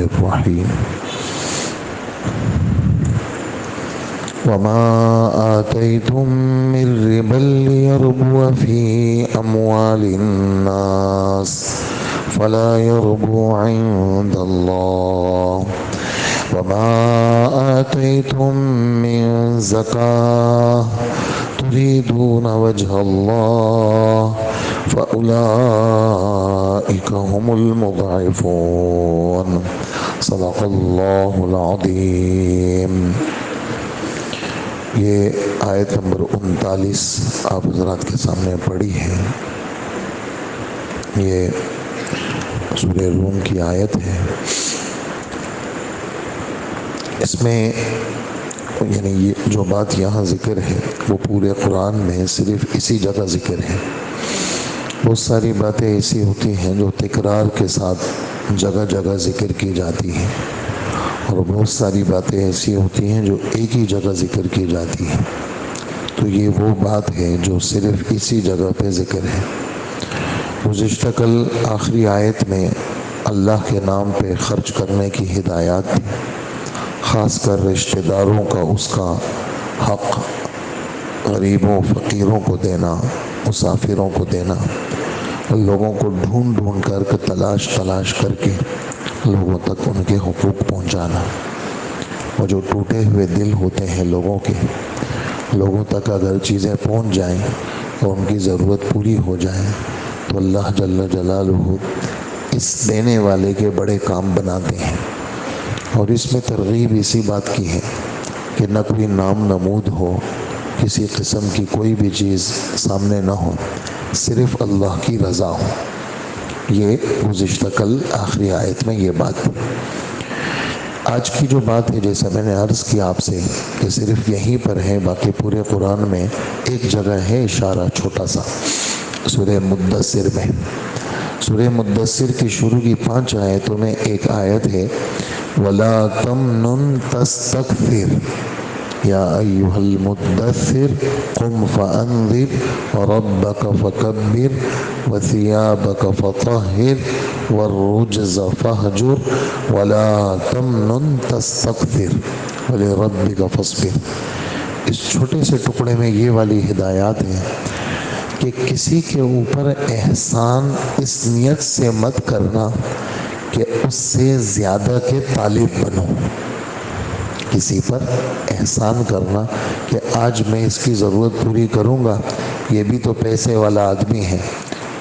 الرحیم وما آتيتم من ربا ليربو في أموال الناس فلا يربو عند الله وما آتيتم من زكاة تريدون وجه الله فأولئك هم المضعفون صدق اللہ العظیم۔ یہ آیت نمبر 39 آپ حضرات کے سامنے پڑھی ہے۔ یہ سورہ روم کی آیت ہے۔ اس میں یعنی یہ جو بات یہاں ذکر ہے وہ پورے قرآن میں صرف اسی جگہ ذکر ہے۔ بہت ساری باتیں ایسی ہوتی ہیں جو تکرار کے ساتھ جگہ جگہ ذکر کی جاتی ہیں، اور بہت ساری باتیں ایسی ہوتی ہیں جو ایک ہی جگہ ذکر کی جاتی ہیں۔ تو یہ وہ بات ہے جو صرف اسی جگہ پہ ذکر ہے۔ گزشتہ کل آخری آیت میں اللہ کے نام پہ خرچ کرنے کی ہدایات تھی، خاص کر رشتہ داروں کا اس کا حق، غریبوں فقیروں کو دینا، مسافروں کو دینا، لوگوں کو ڈھونڈ کر تلاش کر کے لوگوں تک ان کے حقوق پہنچانا۔ اور جو ٹوٹے ہوئے دل ہوتے ہیں لوگوں کے، لوگوں تک اگر چیزیں پہنچ جائیں اور ان کی ضرورت پوری ہو جائے تو اللہ جل جلالہ اس دینے والے کے بڑے کام بناتے ہیں۔ اور اس میں ترغیب اسی بات کی ہے کہ نہ کوئی نام نمود ہو، کسی قسم کی کوئی بھی چیز سامنے نہ ہو، صرف اللہ کی رضا ہو۔ یہ گزشتہ کل آخری آیت میں یہ بات تھی۔ آج کی جو بات ہے، جیسا میں نے عرض کیا آپ سے کہ صرف یہیں پر ہے، باقی پورے قرآن میں ایک جگہ ہے اشارہ چھوٹا سا، سورہ مدثر میں۔ سورہ مدثر کی شروع کی 5 آیتوں میں ایک آیت ہے وَلَا تَمْنُن تَسْتَكْثِرْ یا ایھا المدثر قم فانذر وربک فکبر وثیابک فطہر والرجز فہجر ولا تمنن تستکثر ولربک فاصبر۔ اس چھوٹے سے ٹکڑے میں یہ والی ہدایات ہیں کہ کسی کے اوپر احسان اس نیت سے مت کرنا کہ اس سے زیادہ کے طالب بنو۔ کسی پر احسان کرنا کہ آج میں اس کی ضرورت پوری کروں گا، یہ بھی تو پیسے والا آدمی ہے،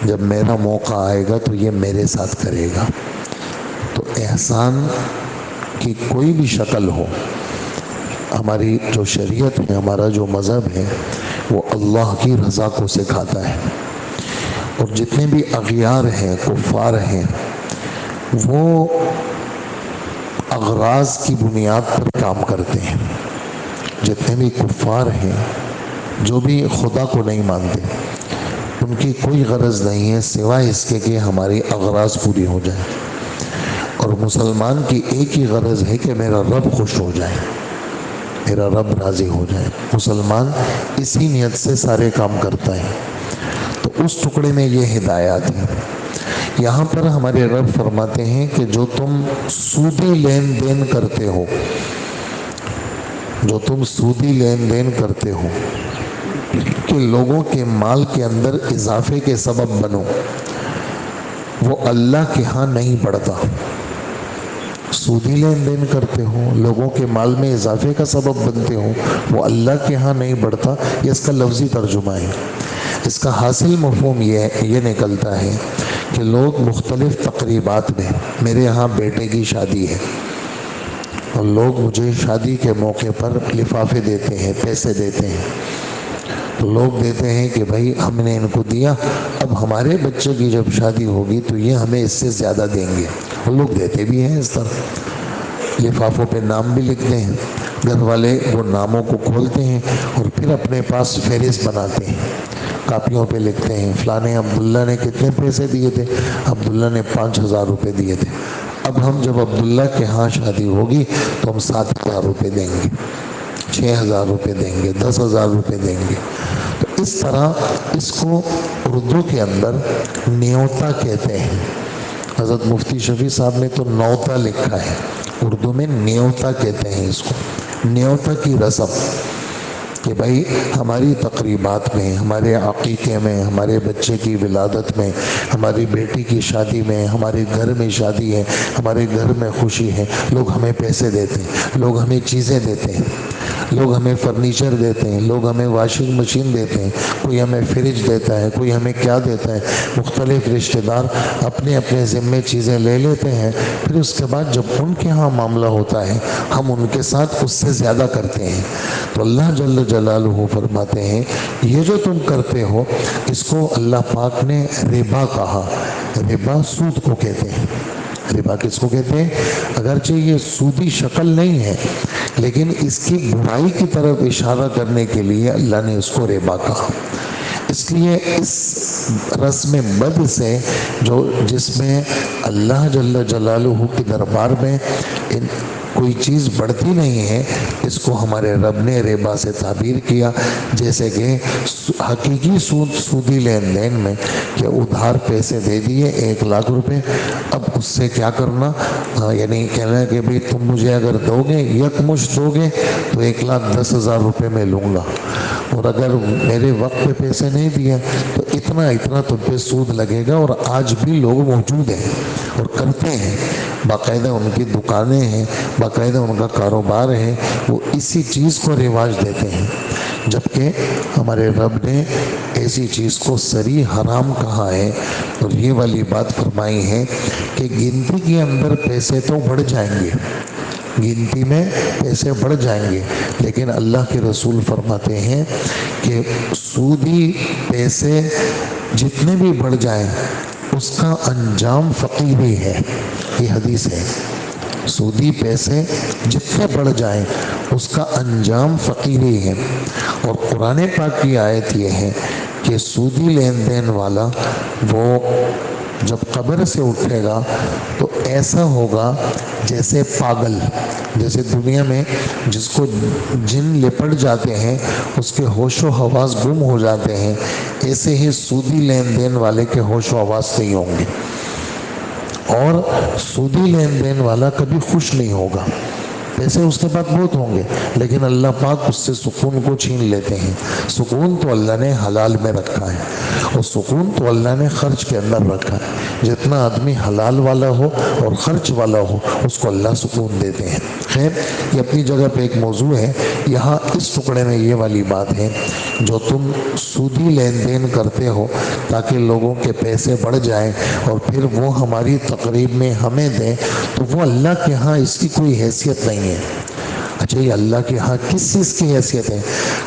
جب میرا موقع آئے گا تو یہ میرے ساتھ کرے گا۔ تو احسان کی کوئی بھی شکل ہو، ہماری جو شریعت ہے، ہمارا جو مذہب ہے، وہ اللہ کی رضا کو سکھاتا ہے۔ اور جتنے بھی اغیار ہیں، کفار ہیں، وہ اغراض کی بنیاد پر کام کرتے ہیں۔ جتنے بھی کفار ہیں، جو بھی خدا کو نہیں مانتے، ان کی کوئی غرض نہیں ہے سوائے اس کے کہ ہماری اغراض پوری ہو جائے۔ اور مسلمان کی ایک ہی غرض ہے کہ میرا رب خوش ہو جائے، میرا رب راضی ہو جائے۔ مسلمان اسی نیت سے سارے کام کرتا ہے۔ تو اس ٹکڑے میں یہ ہدایات ہے۔ یہاں پر ہمارے رب فرماتے ہیں کہ جو تم سودی لین دین کرتے ہو، جو تم سودی لین دین کرتے ہو کہ لوگوں کے مال کے اندر اضافے کے سبب بنو، وہ اللہ کے ہاں نہیں بڑھتا۔ سودی لین دین کرتے ہو، لوگوں کے مال میں اضافے کا سبب بنتے ہو، وہ اللہ کے ہاں نہیں بڑھتا۔ یہ اس کا لفظی ترجمہ ہے۔ اس کا حاصل مفہوم یہ نکلتا ہے کہ لوگ مختلف تقریبات میں، میرے ہاں بیٹے کی شادی ہے اور لوگ مجھے شادی کے موقع پر لفافے دیتے ہیں، پیسے دیتے ہیں، تو لوگ دیتے ہیں کہ بھائی ہم نے ان کو دیا، اب ہمارے بچے کی جب شادی ہوگی تو یہ ہمیں اس سے زیادہ دیں گے۔ وہ لوگ دیتے بھی ہیں اس طرح، لفافوں پہ نام بھی لکھتے ہیں۔ گھر والے وہ ناموں کو کھولتے ہیں اور پھر اپنے پاس فہرست بناتے ہیں، کاپیوں پہ لکھتے ہیں فلانے عبداللہ نے کتنے پیسے دیے تھے، عبداللہ نے 5000 روپے دیے تھے، اب ہم جب عبداللہ کے ہاں شادی ہوگی تو ہم 7000 روپے دیں گے، 6000 روپے دیں گے، 10000 روپے دیں گے۔ تو اس طرح اس کو اردو کے اندر نیوتا کہتے ہیں۔ حضرت مفتی شفیع صاحب نے تو نوتا لکھا ہے، اردو میں نیوتا کہتے ہیں اس کو، نیوتا کی رسم، کہ بھائی ہماری تقریبات میں، ہمارے عقیقے میں، ہمارے بچے کی ولادت میں، ہماری بیٹی کی شادی میں، ہمارے گھر میں شادی ہے، ہمارے گھر میں خوشی ہے، لوگ ہمیں پیسے دیتے ہیں، لوگ ہمیں چیزیں دیتے ہیں، لوگ ہمیں فرنیچر دیتے ہیں، لوگ ہمیں واشنگ مشین دیتے ہیں، کوئی ہمیں فریج دیتا ہے، کوئی ہمیں کیا دیتا ہے، مختلف رشتہ دار اپنے اپنے ذمے چیزیں لے لیتے ہیں، پھر اس کے بعد جب ان کے ہاں معاملہ ہوتا ہے ہم ان کے ساتھ اس سے زیادہ کرتے ہیں۔ تو اللہ جل جلالہ فرماتے ہیں یہ جو تم کرتے ہو اس کو اللہ پاک نے ربا کہا۔ ربا سود کو کہتے ہیں۔ ربا کس کو کہتے ہیں؟ اگرچہ یہ سودی شکل نہیں ہے لیکن اس کی برائی کی طرف اشارہ کرنے کے لیے اللہ نے اس کو ربا کہا۔ اس لیے اس رسم بد سے جس میں اللہ جل جلالہ کے دربار میں کوئی چیز بڑھتی نہیں ہے، اس کو ہمارے رب نے ربا سے تعبیر کیا۔ جیسے کہ حقیقی سودی لین دین میں کہ ادھار پیسے دے دیے 1,00,000 روپے، اب اس سے کیا کرنا، یعنی کہنا ہے کہ بھی تم مجھے اگر دو گے یکمشت دو گے تو 1,10,000 روپے میں لوں گا، اور اگر میرے وقت پہ پیسے نہیں دیے تو اتنا اتنا تم پہ سود لگے گا۔ اور آج بھی لوگ موجود ہیں اور کرتے ہیں، باقاعدہ ان کی دکانیں ہیں، باقاعدہ ان کا کاروبار ہے، وہ اسی چیز کو رواج دیتے ہیں، جبکہ ہمارے رب نے ایسی چیز کو صریح حرام کہا ہے۔ اور یہ والی بات فرمائی ہے کہ گنتی کے اندر پیسے تو بڑھ جائیں گے، گنتی میں پیسے بڑھ جائیں گے، لیکن اللہ کے رسول فرماتے ہیں کہ سودی پیسے جتنے بھی بڑھ جائیں اس کا انجام فقیری ہے۔ یہ حدیث ہے، سودی پیسے جتنے بڑھ جائیں اس کا انجام فقیری ہے۔ اور قرآن پاک کی آیت یہ ہے کہ سودی لین دین والا وہ جب قبر سے اٹھے گا تو ایسا ہوگا جیسے پاگل، جیسے دنیا میں جس کو جن لپٹ جاتے ہیں اس کے ہوش و حواس گم ہو جاتے ہیں، ایسے ہی سودی لین دین والے کے ہوش و حواس نہیں ہوں گے، اور سودی لین دین والا کبھی خوش نہیں ہوگا۔ پیسے اس کے بعد بہت ہوں گے لیکن اللہ پاک اس سے سکون کو چھین لیتے ہیں۔ سکون تو اللہ نے حلال میں رکھا ہے، اور سکون تو اللہ نے خرچ کے اندر رکھا ہے۔ جتنا آدمی حلال والا ہو اور خرچ والا ہو اس کو اللہ سکون دیتے ہیں۔ خیر، یہ اپنی جگہ پہ ایک موضوع ہے۔ یہاں اس ٹکڑے میں یہ والی بات ہے، جو تم سودی لین دین کرتے ہو تاکہ لوگوں کے پیسے بڑھ جائیں اور پھر وہ ہماری تقریب میں ہمیں دیں، تو وہ اللہ کے ہاں اس کی کوئی حیثیت نہیں ہے۔ اچھا، یہ اللہ کے ہاں کس چیز کی حیثیت ہے؟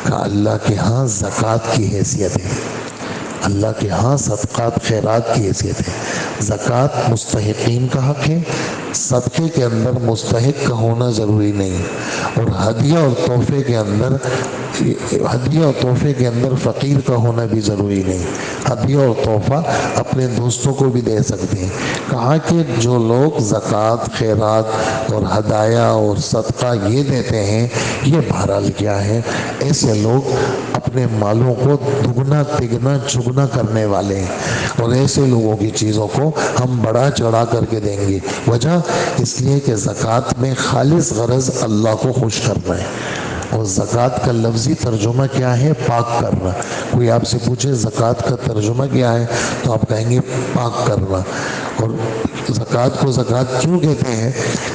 کہ اللہ کے ہاں زکوٰۃ کی حیثیت ہے، اللہ کے ہاں صدقات خیرات کی حیثیت ہے۔ زکوٰۃ مستحقین کا حق ہے، صدقے کے اندر مستحق کا ہونا ضروری نہیں، اور ہدیہ اور تحفے کے اندر فقیر کا ہونا بھی ضروری نہیں۔ ہدیہ اور تحفہ اپنے دوستوں کو بھی دے سکتے ہیں۔ کہا کہ جو لوگ زکوٰۃ، خیرات اور ہدایہ اور صدقہ یہ دیتے ہیں، یہ بہرحال کیا ہے، ایسے لوگ اپنے مالوں کو دگنا تگنا چگنا کرنے والے ہیں، اور ایسے لوگوں کی چیزوں کو ہم بڑا چڑھا کر کے دیں گے۔ وجہ اس لیے کہ زکوٰۃ میں خالص غرض اللہ کو خوش کرنا ہے، اور زکوٰۃ کا لفظی ترجمہ کیا ہے؟ پاک کرنا۔ کوئی آپ سے پوچھے زکوٰۃ کا ترجمہ کیا ہے تو آپ کہیں گے پاک کرنا۔ اور زکوٰۃ کو زکوٰۃ کیوں کہتے ہیں؟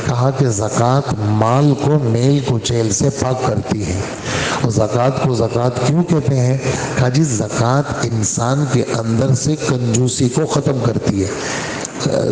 کہا کہ زکوٰۃ مال کو میل کچیل سے پاک کرتی ہے۔ اور زکوٰۃ کو زکوٰۃ کیوں کہتے ہیں؟ کہا جی زکوٰۃ انسان کے اندر سے کنجوسی کو ختم کرتی ہے،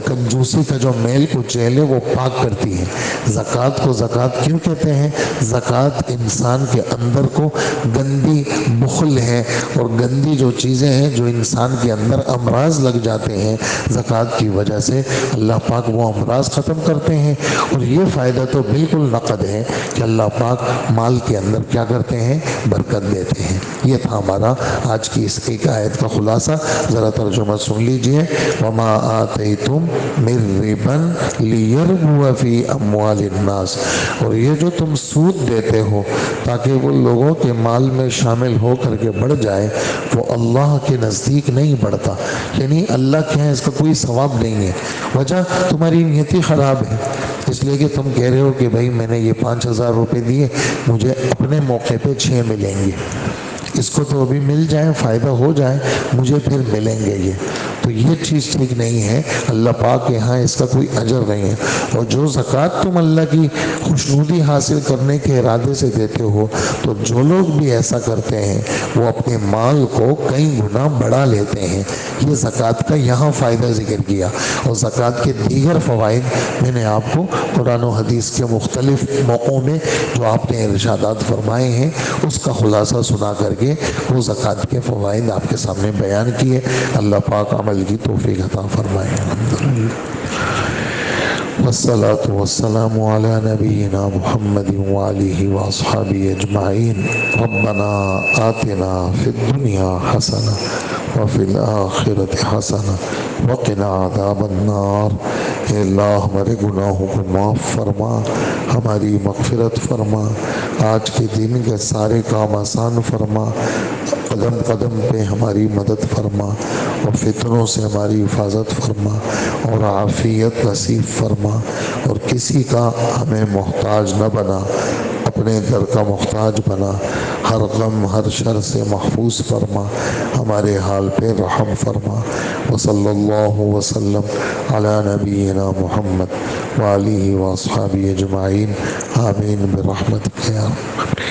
کنجوسی کا جو میل کچیل ہے وہ پاک کرتی ہے۔ زکوٰۃ کو زکوٰۃ کیوں کہتے ہیں؟ زکوٰۃ انسان کے اندر کو گندی بخل ہے اور گندی جو چیزیں ہیں جو انسان کے اندر امراض لگ جاتے ہیں، زکوٰۃ کی وجہ سے اللہ پاک وہ امراض ختم کرتے ہیں۔ اور یہ فائدہ تو بالکل نقد ہے کہ اللہ پاک مال کے اندر کیا کرتے ہیں؟ برکت دیتے ہیں۔ یہ تھا ہمارا آج کی اس ایک آیت کا خلاصہ۔ ذرا ترجمہ سن لیجئے۔ وما آتیتم آتیتم من ربا لیربو فی اموال الناس، اور یہ جو تم سود دیتے ہو تاکہ وہ لوگوں کے مال میں شامل ہو کر کے بڑھ جائے، وہ اللہ کے نزدیک نہیں بڑھتا، یعنی اللہ کے ہیں اس کا کوئی ثواب نہیں ہے۔ وجہ تمہاری نیت ہی خراب ہے، اس لیے کہ تم کہہ رہے ہو کہ بھائی میں نے یہ 5,000 روپے دیے، مجھے اپنے موقع پہ 6 ملیں گے، اس کو تو ابھی مل جائے، فائدہ ہو جائے، مجھے پھر ملیں گے یہ، تو یہ چیز ٹھیک نہیں ہے، اللہ پاک کے ہاں اس کا کوئی اجر نہیں ہے۔ اور جو زکوٰۃ تم اللہ کی خوشنودی حاصل کرنے کے ارادے سے دیتے ہو، تو جو لوگ بھی ایسا کرتے ہیں وہ اپنے مال کو کئی گنا بڑھا لیتے ہیں، یہ زکوٰۃ کا یہاں فائدہ ذکر کیا۔ اور زکوٰۃ کے دیگر فوائد میں نے آپ کو قرآن و حدیث کے مختلف موقعوں میں جو آپ نے ارشادات فرمائے ہیں اس کا خلاصہ سنا کر کے وہ زکوٰۃ کے فوائد آپ کے سامنے بیان کیے۔ اللہ پاک عمل کی توفیق عطا فرمائے۔ الحمدللہ والصلاة والسلام علی نبینا محمد وآلہ واصحابہ اجمعین۔ ربنا آتنا فی الدنیا حسنہ وفی الآخرۃ حسنہ وقنا عذاب النار۔ اے اللہ ہمارے گناہوں کو معاف فرما، ہماری مغفرت فرما، آج کے دن کے سارے کام آسان فرما، قدم قدم پہ ہماری مدد فرما، اور فتنوں سے ہماری حفاظت فرما، اور عافیت نصیب فرما، اور کسی کا ہمیں محتاج نہ بنا، اپنے در کا محتاج بنا، ہر غم ہر شر سے محفوظ فرما، ہمارے حال پہ رحم فرما۔ وصلی اللہ وسلم علی نبینا محمد وآلہ واصحابہ اجمعین، آمین برحمتک یا رب۔